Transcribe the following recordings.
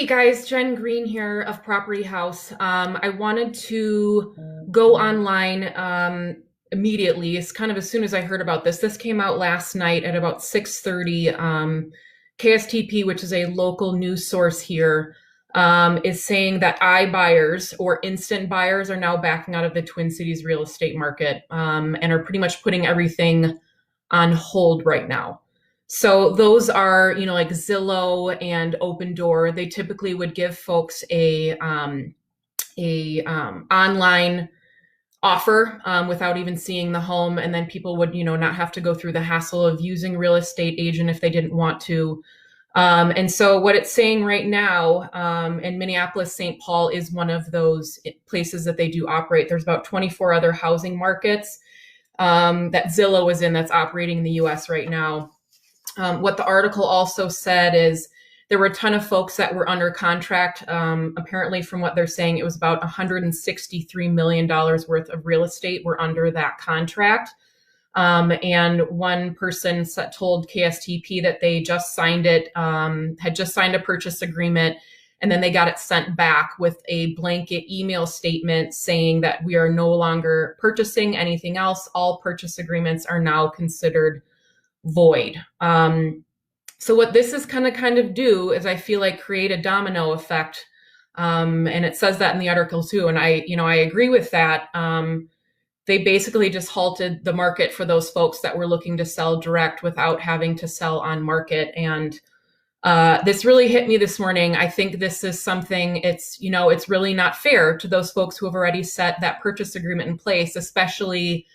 Hey guys, Jen Green here of Property House. I wanted to go online immediately. It's kind of as soon as I heard about this. This came out last night at about 6:30. KSTP, which is a local news source here, is saying that iBuyers or instant buyers are now backing out of the Twin Cities real estate market and are pretty much putting everything on hold right now. So those are, like Zillow and Open Door. They typically would give folks a online offer without even seeing the home, and then people would, not have to go through the hassle of using real estate agent if they didn't want to. And so what it's saying right now, in Minneapolis, St. Paul is one of those places that they do operate. There's about 24 other housing markets that Zillow is in that's operating in the US right now. What the article also said is there were a ton of folks that were under contract. Apparently, from what they're saying, it was about $163 million worth of real estate were under that contract. And one person told KSTP that they just signed it, had just signed a purchase agreement, and then they got it sent back with a blanket email statement saying that we are no longer purchasing anything else. All purchase agreements are now considered void. So what this is kind of do is I feel like create a domino effect. And it says that in the article too. And I agree with that. They basically just halted the market for those folks that were looking to sell direct without having to sell on market. And this really hit me this morning. I think this is something, it's really not fair to those folks who have already set that purchase agreement in place, especially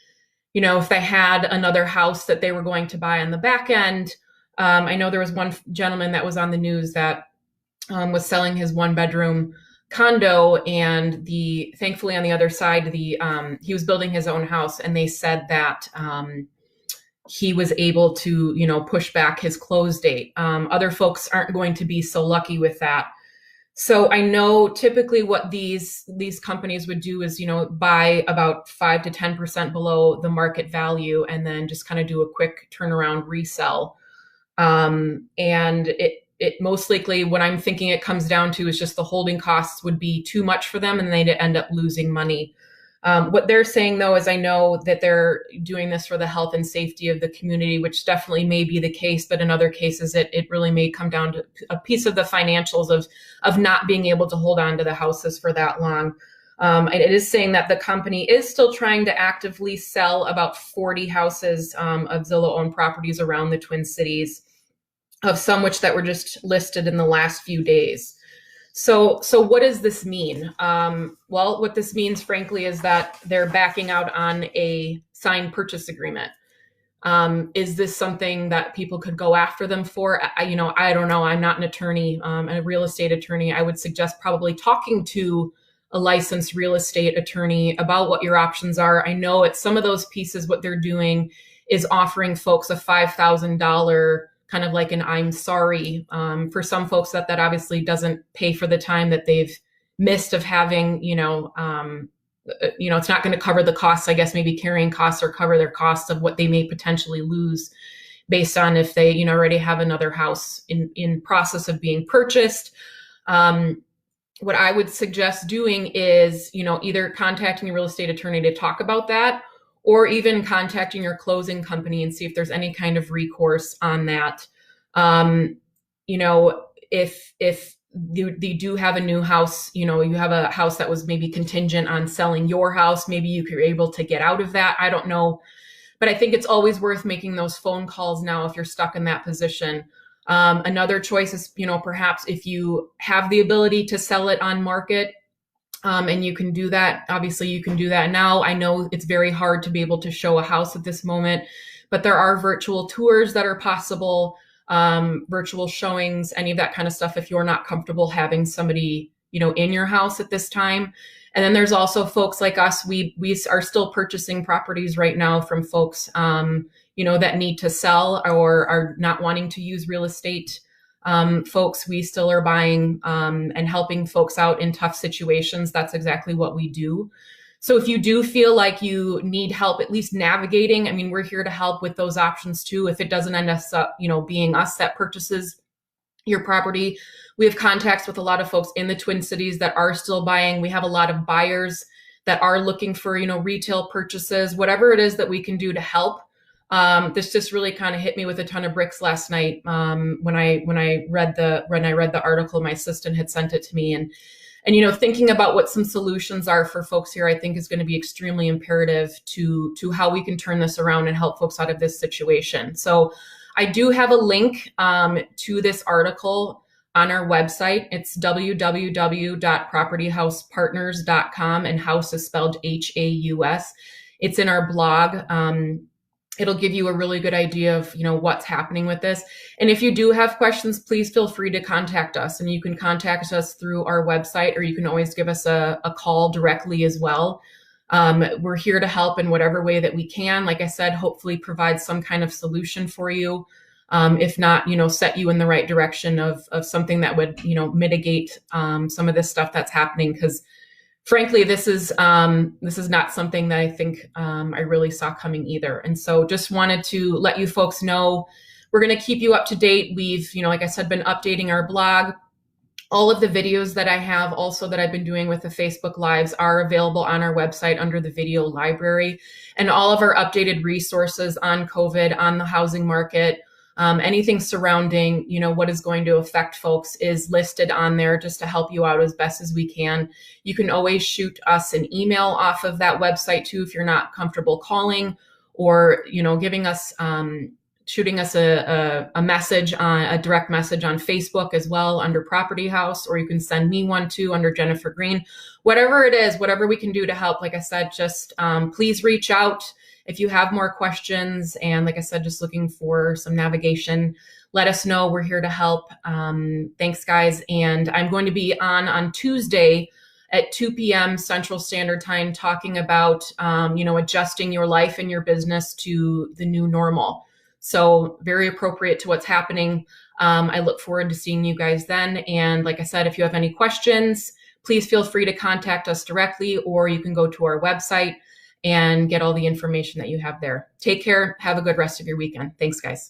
if they had another house that they were going to buy on the back end. I know there was one gentleman that was on the news that was selling his one-bedroom condo, and thankfully on the other side, he was building his own house, and they said that he was able to, push back his close date. Other folks aren't going to be so lucky with that. So I know typically what these companies would do is, buy about 5 to 10% below the market value and then just kind of do a quick turnaround resell. And it most likely, what I'm thinking it comes down to is just the holding costs would be too much for them and they'd end up losing money. What they're saying, though, is I know that they're doing this for the health and safety of the community, which definitely may be the case. But in other cases, it really may come down to a piece of the financials of not being able to hold on to the houses for that long. And it is saying that the company is still trying to actively sell about 40 houses of Zillow-owned properties around the Twin Cities, of some which that were just listed in the last few days. So what does this mean? Well, what this means, frankly, is that they're backing out on a signed purchase agreement. Is this something that people could go after them for? I don't know. I'm not an attorney, a real estate attorney. I would suggest probably talking to a licensed real estate attorney about what your options are. I know at some of those pieces, what they're doing is offering folks a $5,000 kind of like an I'm sorry. For some folks that obviously doesn't pay for the time that they've missed of having, it's not going to cover the costs, I guess, maybe carrying costs or cover their costs of what they may potentially lose based on if they, already have another house in process of being purchased. What I would suggest doing is, either contacting a real estate attorney to talk about that, or even contacting your closing company and see if there's any kind of recourse on that. If you do have a new house, you have a house that was maybe contingent on selling your house, maybe you could be able to get out of that. I don't know. But I think it's always worth making those phone calls now if you're stuck in that position. Another choice is, perhaps if you have the ability to sell it on market, and you can do that. Obviously, you can do that now. I know it's very hard to be able to show a house at this moment, but there are virtual tours that are possible, virtual showings, any of that kind of stuff if you're not comfortable having somebody, in your house at this time. And then there's also folks like us. We are still purchasing properties right now from folks, that need to sell or are not wanting to use real estate. Folks, we still are buying and helping folks out in tough situations. That's exactly what we do. So if you do feel like you need help, at least navigating, we're here to help with those options too. If it doesn't end up, being us that purchases your property. We have contacts with a lot of folks in the Twin Cities that are still buying. We have a lot of buyers that are looking for, retail purchases, whatever it is that we can do to help. This just really kind of hit me with a ton of bricks last night when I read the article. My assistant had sent it to me, and thinking about what some solutions are for folks here, I think is going to be extremely imperative to how we can turn this around and help folks out of this situation. So I do have a link to this article on our website. It's www.propertyhousepartners.com, and Haus is spelled Haus. It's in our blog. It'll give you a really good idea of, what's happening with this. And if you do have questions, please feel free to contact us. And you can contact us through our website, or you can always give us a call directly as well. We're here to help in whatever way that we can. Like I said, hopefully provide some kind of solution for you. If not, set you in the right direction of something that would, mitigate some of this stuff that's happening. Because frankly, this is not something that I think I really saw coming either. And so just wanted to let you folks know, we're going to keep you up to date. We've, like I said, been updating our blog. All of the videos that I have also that I've been doing with the Facebook Lives are available on our website under the video library, and all of our updated resources on COVID, on the housing market, anything surrounding, what is going to affect folks is listed on there just to help you out as best as we can. You can always shoot us an email off of that website too, if you're not comfortable calling, or, giving us, shooting us a message, a direct message on Facebook as well under Property House, or you can send me one too under Jennifer Green. Whatever it is, whatever we can do to help, like I said, just please reach out. If you have more questions, and like I said, just looking for some navigation, let us know. We're here to help. Thanks, guys. And I'm going to be on Tuesday at 2 p.m. Central Standard Time talking about, adjusting your life and your business to the new normal. So very appropriate to what's happening. I look forward to seeing you guys then. And like I said, if you have any questions, please feel free to contact us directly, or you can go to our website and get all the information that you have there. Take care. Have a good rest of your weekend. Thanks, guys.